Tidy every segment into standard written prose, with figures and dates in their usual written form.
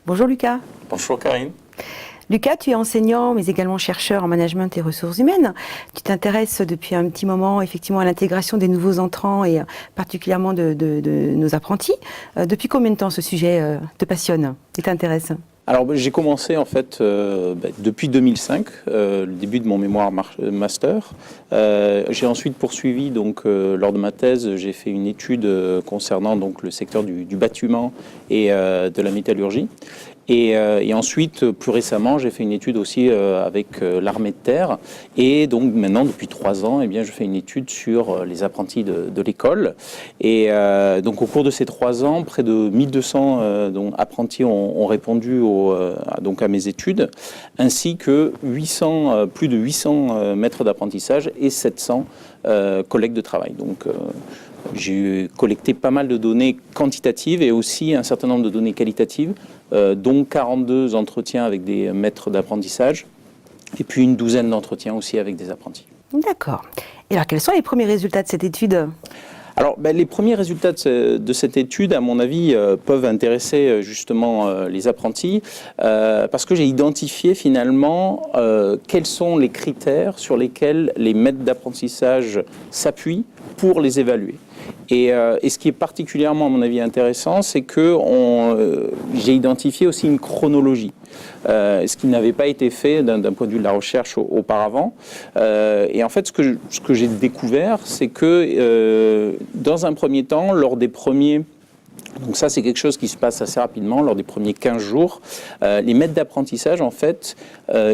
Bonjour Lucas. Bonjour Karine. Lucas, tu es enseignant mais également chercheur en management et ressources humaines. Tu t'intéresses depuis un petit moment effectivement à l'intégration des nouveaux entrants et particulièrement de nos apprentis. Depuis combien de temps ce sujet te passionne et t'intéresse ? Alors j'ai commencé en fait depuis 2005, le début de mon mémoire master. J'ai ensuite poursuivi donc lors de ma thèse, j'ai fait une étude concernant donc le secteur du bâtiment et de la métallurgie. Et ensuite, plus récemment, j'ai fait une étude aussi avec l'armée de terre. Et donc maintenant, depuis 3 ans, eh bien, je fais une étude sur les apprentis de l'école. Et donc au cours de ces 3 ans, près de 1200 donc, apprentis ont répondu donc à mes études, ainsi que plus de 800 maîtres d'apprentissage et 700 collègues de travail. Donc j'ai collecté pas mal de données quantitatives et aussi un certain nombre de données qualitatives, dont 42 entretiens avec des maîtres d'apprentissage et puis une douzaine d'entretiens aussi avec des apprentis. D'accord. Et alors, quels sont les premiers résultats de cette étude ? Alors, les premiers résultats de cette étude, à mon avis, peuvent intéresser justement les apprentis, parce que j'ai identifié finalement quels sont les critères sur lesquels les maîtres d'apprentissage s'appuient pour les évaluer. Et ce qui est particulièrement, à mon avis, intéressant, c'est que j'ai identifié aussi une chronologie, ce qui n'avait pas été fait d'un point de vue de la recherche auparavant. Et en fait, ce que j'ai découvert, c'est que dans un premier temps, lors des premiers... Donc ça, c'est quelque chose qui se passe assez rapidement, lors des premiers 15 jours. Les maîtres d'apprentissage, en fait,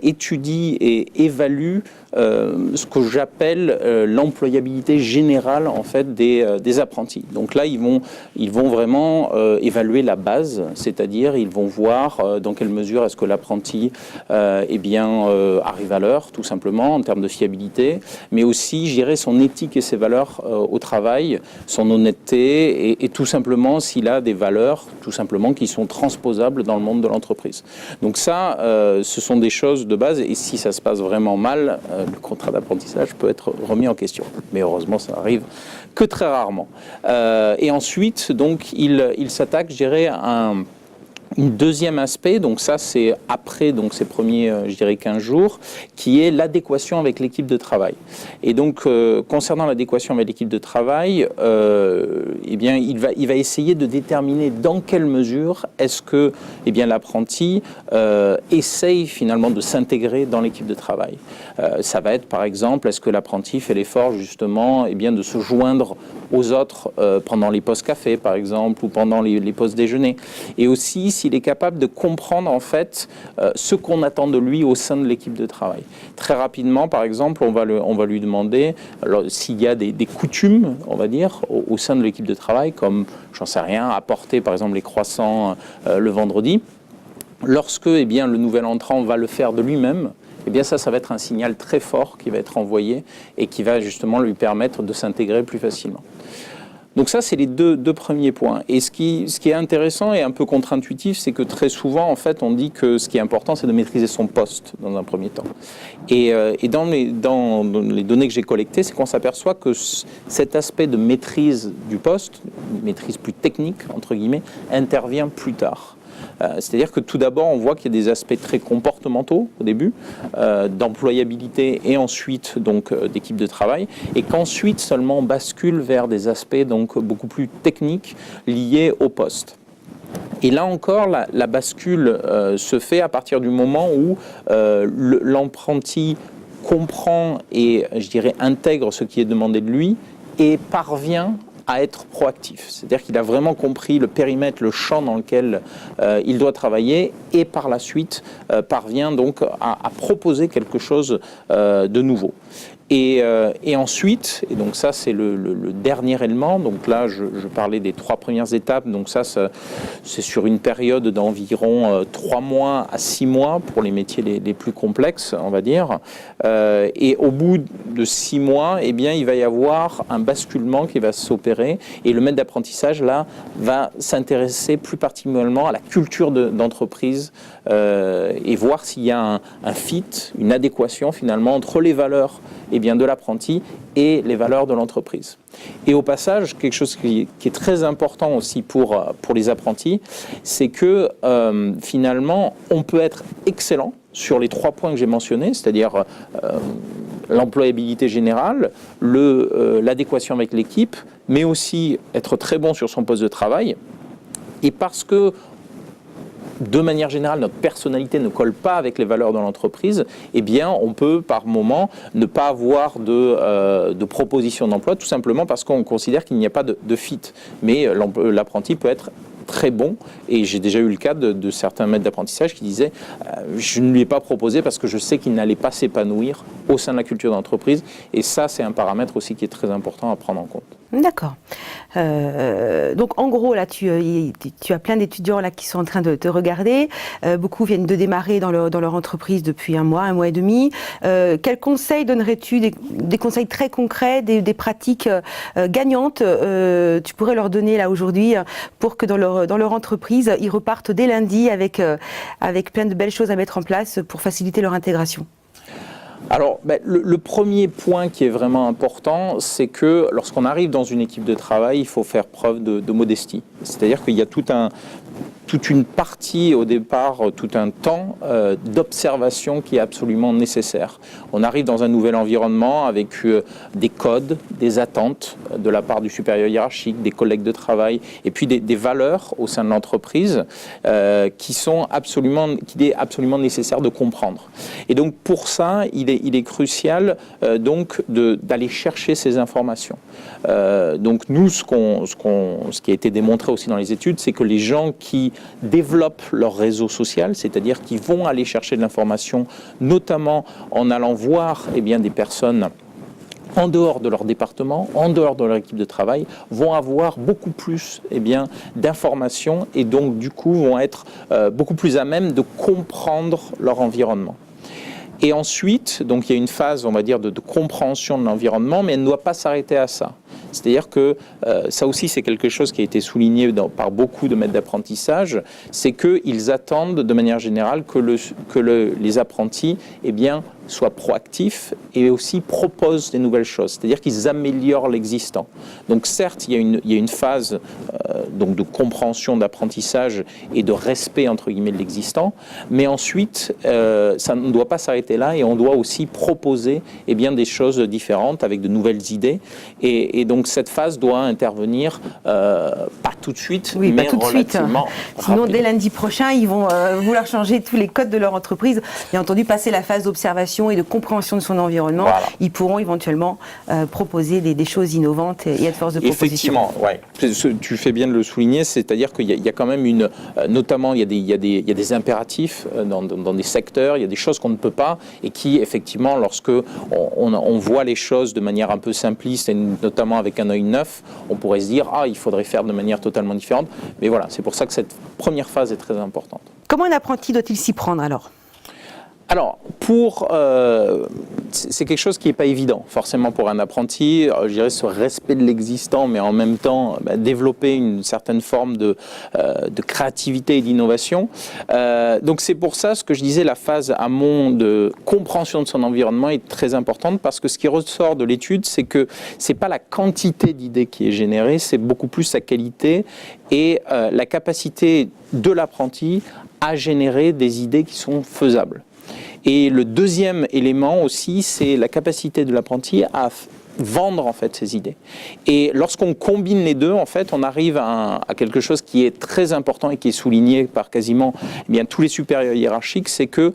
étudient et évaluent ce que j'appelle l'employabilité générale, en fait, des apprentis. Donc là, ils vont vraiment évaluer la base, c'est-à-dire ils vont voir dans quelle mesure est-ce que l'apprenti arrive à l'heure, tout simplement, en termes de fiabilité, mais aussi, je dirais, son éthique et ses valeurs au travail, son honnêteté et tout simplement s'il a des valeurs, tout simplement, qui sont transposables dans le monde de l'entreprise. Donc ça, ce sont des choses de base, et si ça se passe vraiment mal, le contrat d'apprentissage peut être remis en question. Mais heureusement, ça arrive que très rarement. Et ensuite, donc, il s'attaque, je dirais, à un deuxième aspect, donc ça c'est après donc ces premiers, je dirais 15 jours, qui est l'adéquation avec l'équipe de travail. Et donc concernant l'adéquation avec l'équipe de travail, eh bien il va essayer de déterminer dans quelle mesure est-ce que l'apprenti essaye finalement de s'intégrer dans l'équipe de travail. Ça va être par exemple, est-ce que l'apprenti fait l'effort justement de se joindre aux autres pendant les pauses café par exemple, ou pendant les pauses déjeuner, et aussi s'il est capable de comprendre en fait ce qu'on attend de lui au sein de l'équipe de travail. Très rapidement, par exemple, on va lui demander s'il y a des coutumes, on va dire, au sein de l'équipe de travail, comme, j'en sais rien, apporter par exemple les croissants le vendredi. Lorsque le nouvel entrant va le faire de lui-même, ça va être un signal très fort qui va être envoyé et qui va justement lui permettre de s'intégrer plus facilement. Donc ça, c'est les deux premiers points. Et ce qui est intéressant et un peu contre-intuitif, c'est que très souvent, en fait, on dit que ce qui est important, c'est de maîtriser son poste dans un premier temps. Et dans les données que j'ai collectées, c'est qu'on s'aperçoit que cet aspect de maîtrise du poste, maîtrise plus technique, entre guillemets, intervient plus tard. C'est-à-dire que tout d'abord, on voit qu'il y a des aspects très comportementaux au début, d'employabilité et ensuite donc d'équipe de travail, et qu'ensuite seulement on bascule vers des aspects donc beaucoup plus techniques liés au poste. Et là encore, la bascule se fait à partir du moment où l'apprenti comprend et, je dirais, intègre ce qui est demandé de lui et parvient à être proactif. C'est-à-dire qu'il a vraiment compris le périmètre, le champ dans lequel il doit travailler et par la suite parvient donc à proposer quelque chose de nouveau. Et ensuite, et donc ça c'est le dernier élément, donc là je parlais des 3 premières étapes, donc ça c'est sur une période d'environ 3 mois à 6 mois pour les métiers les plus complexes, on va dire, et au bout de 6 mois, il va y avoir un basculement qui va s'opérer, et le maître d'apprentissage là va s'intéresser plus particulièrement à la culture d'entreprise et voir s'il y a un fit, une adéquation finalement entre les valeurs bien, de l'apprenti et les valeurs de l'entreprise. Et au passage, quelque chose qui est très important aussi pour les apprentis, c'est que finalement, on peut être excellent sur les 3 points que j'ai mentionnés, c'est-à-dire l'employabilité générale, l'adéquation avec l'équipe, mais aussi être très bon sur son poste de travail. Et parce que de manière générale, notre personnalité ne colle pas avec les valeurs de l'entreprise, eh bien, on peut par moment ne pas avoir de proposition d'emploi, tout simplement parce qu'on considère qu'il n'y a pas de fit. Mais l'apprenti peut être très bon, et j'ai déjà eu le cas de certains maîtres d'apprentissage qui disaient je ne lui ai pas proposé parce que je sais qu'il n'allait pas s'épanouir au sein de la culture d'entreprise, et ça c'est un paramètre aussi qui est très important à prendre en compte. D'accord. Donc en gros là tu as plein d'étudiants là qui sont en train de te regarder, beaucoup viennent de démarrer dans leur entreprise depuis un mois et demi. Quels conseils donnerais-tu, des conseils très concrets, des pratiques gagnantes tu pourrais leur donner là aujourd'hui pour que dans leur entreprise ils repartent dès lundi avec plein de belles choses à mettre en place pour faciliter leur intégration? Alors, le premier point qui est vraiment important, c'est que lorsqu'on arrive dans une équipe de travail, il faut faire preuve de modestie. C'est-à-dire qu'il y a toute une partie au départ, tout un temps d'observation qui est absolument nécessaire. On arrive dans un nouvel environnement avec des codes, des attentes de la part du supérieur hiérarchique, des collègues de travail, et puis des valeurs au sein de l'entreprise qu'il est absolument nécessaire de comprendre. Et donc pour ça, il est crucial donc d'aller chercher ces informations. Donc nous, ce qui a été démontré aussi dans les études, c'est que les gens qui développent leur réseau social, c'est-à-dire qui vont aller chercher de l'information, notamment en allant voir des personnes en dehors de leur département, en dehors de leur équipe de travail, vont avoir beaucoup plus d'informations et donc du coup vont être beaucoup plus à même de comprendre leur environnement. Et ensuite, donc il y a une phase, on va dire, de compréhension de l'environnement, mais elle ne doit pas s'arrêter à ça. C'est-à-dire que ça aussi, c'est quelque chose qui a été souligné par beaucoup de maîtres d'apprentissage, c'est qu'ils attendent de manière générale que les apprentis soient proactifs et aussi proposent des nouvelles choses, c'est-à-dire qu'ils améliorent l'existant. Donc certes, il y a une phase donc de compréhension, d'apprentissage et de respect entre guillemets de l'existant, mais ensuite, ça ne doit pas s'arrêter là et on doit aussi proposer des choses différentes avec de nouvelles idées. Et donc cette phase doit intervenir pas tout de suite, oui, mais pas tout de suite. Sinon, rapide. dès lundi prochain, ils vont vouloir changer tous les codes de leur entreprise. Bien entendu, passer la phase d'observation et de compréhension de son environnement, voilà. Ils pourront éventuellement proposer des choses innovantes et être force de proposition. Effectivement, ouais. Tu fais bien de le souligner, c'est-à-dire qu'il y a quand même notamment il y a des impératifs dans des secteurs, il y a des choses qu'on ne peut pas et qui effectivement, lorsque on voit les choses de manière un peu simpliste et notamment avec un œil neuf, on pourrait se dire il faudrait faire de manière totalement différente. Mais voilà, c'est pour ça que cette première phase est très importante. Comment un apprenti doit-il s'y prendre alors ? Alors, c'est quelque chose qui n'est pas évident, forcément, pour un apprenti. Je dirais ce respect de l'existant, mais en même temps, développer une certaine forme de créativité et d'innovation. Donc, c'est pour ça, ce que je disais, la phase amont de compréhension de son environnement est très importante, parce que ce qui ressort de l'étude, c'est que ce n'est pas la quantité d'idées qui est générée, c'est beaucoup plus sa qualité et la capacité de l'apprenti à générer des idées qui sont faisables. Et le deuxième élément aussi, c'est la capacité de l'apprenti à vendre en fait ces idées. Et lorsqu'on combine les deux, en fait, on arrive à quelque chose qui est très important et qui est souligné par quasiment tous les supérieurs hiérarchiques, c'est que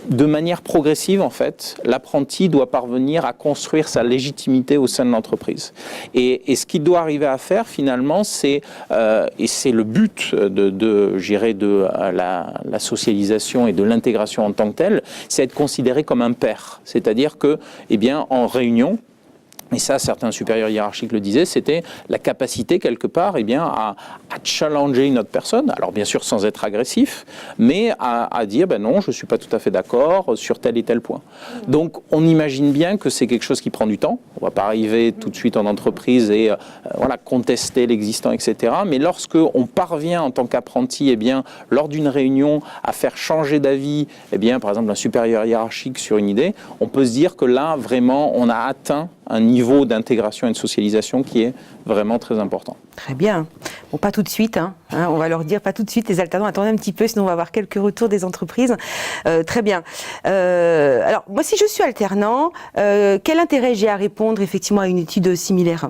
de manière progressive, en fait, l'apprenti doit parvenir à construire sa légitimité au sein de l'entreprise. Et ce qu'il doit arriver à faire, finalement, et c'est le but de la socialisation et de l'intégration en tant que telle, c'est être considéré comme un pair. C'est-à-dire que, en réunion, et ça, certains supérieurs hiérarchiques le disaient, c'était la capacité, quelque part, à challenger une autre personne. Alors, bien sûr, sans être agressif, mais à dire, non, je ne suis pas tout à fait d'accord sur tel et tel point. Donc, on imagine bien que c'est quelque chose qui prend du temps. On ne va pas arriver tout de suite en entreprise et contester l'existant, etc. Mais lorsque on parvient, en tant qu'apprenti, lors d'une réunion, à faire changer d'avis, par exemple, un supérieur hiérarchique sur une idée, on peut se dire que là, vraiment, on a atteint un niveau d'intégration et de socialisation qui est vraiment très important. Très bien. Bon, pas tout de suite. On va leur dire pas tout de suite, les alternants. Attendez un petit peu, sinon on va avoir quelques retours des entreprises. Très bien. Alors, moi, si je suis alternant, quel intérêt j'ai à répondre effectivement à une étude similaire ?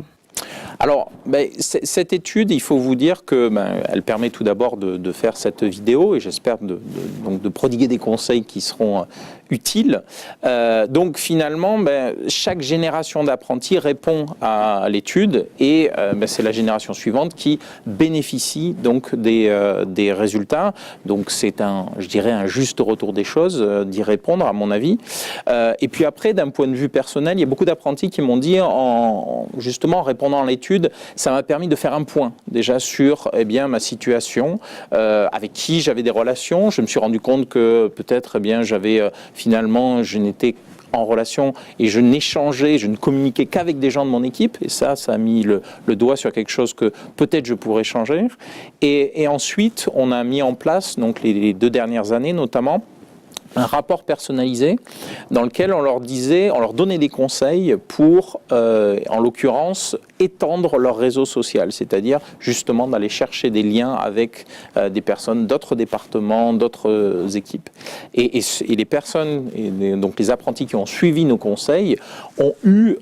Alors, cette étude, il faut vous dire que elle permet tout d'abord de faire cette vidéo et j'espère donc de prodiguer des conseils qui seront utiles. Donc finalement, chaque génération d'apprentis répond à l'étude et c'est la génération suivante qui bénéficie donc des résultats. Donc c'est un juste retour des choses d'y répondre, à mon avis. Et puis après, d'un point de vue personnel, il y a beaucoup d'apprentis qui m'ont dit, justement en répondant à l'étude, ça m'a permis de faire un point déjà sur ma situation, avec qui j'avais des relations. Je me suis rendu compte que peut-être j'avais finalement, je n'étais en relation et je n'échangeais, je ne communiquais qu'avec des gens de mon équipe et ça a mis le doigt sur quelque chose que peut-être je pourrais changer. Et ensuite, on a mis en place, donc les 2 dernières années notamment, un rapport personnalisé dans lequel on leur donnait des conseils pour, en l'occurrence, étendre leur réseau social, c'est-à-dire justement d'aller chercher des liens avec des personnes d'autres départements, d'autres équipes. Et les personnes, donc les apprentis qui ont suivi nos conseils, ont eu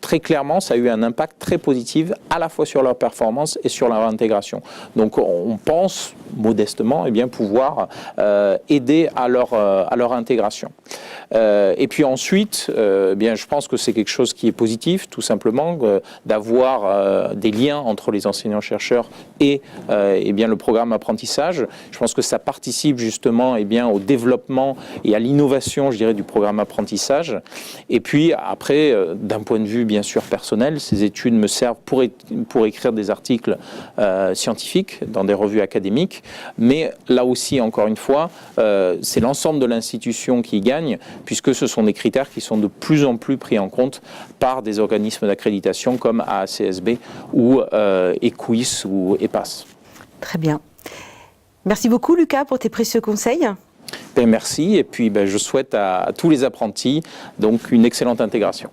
très clairement, ça a eu un impact très positif à la fois sur leur performance et sur leur intégration. Donc on pense modestement pouvoir aider à leur intégration. Et puis ensuite, je pense que c'est quelque chose qui est positif, tout simplement, d'avoir des liens entre les enseignants-chercheurs et le programme apprentissage. Je pense que ça participe justement au développement et à l'innovation, du programme apprentissage. Et puis après, d'un point de vue bien sûr personnel, ces études me servent pour écrire des articles scientifiques dans des revues académiques. Mais là aussi, encore une fois, c'est l'ensemble de l'institution qui gagne, puisque ce sont des critères qui sont de plus en plus pris en compte par des organismes d'accréditation comme AACSB ou EQUIS ou EPAS. Très bien. Merci beaucoup Lucas pour tes précieux conseils. Merci et puis je souhaite à tous les apprentis donc une excellente intégration.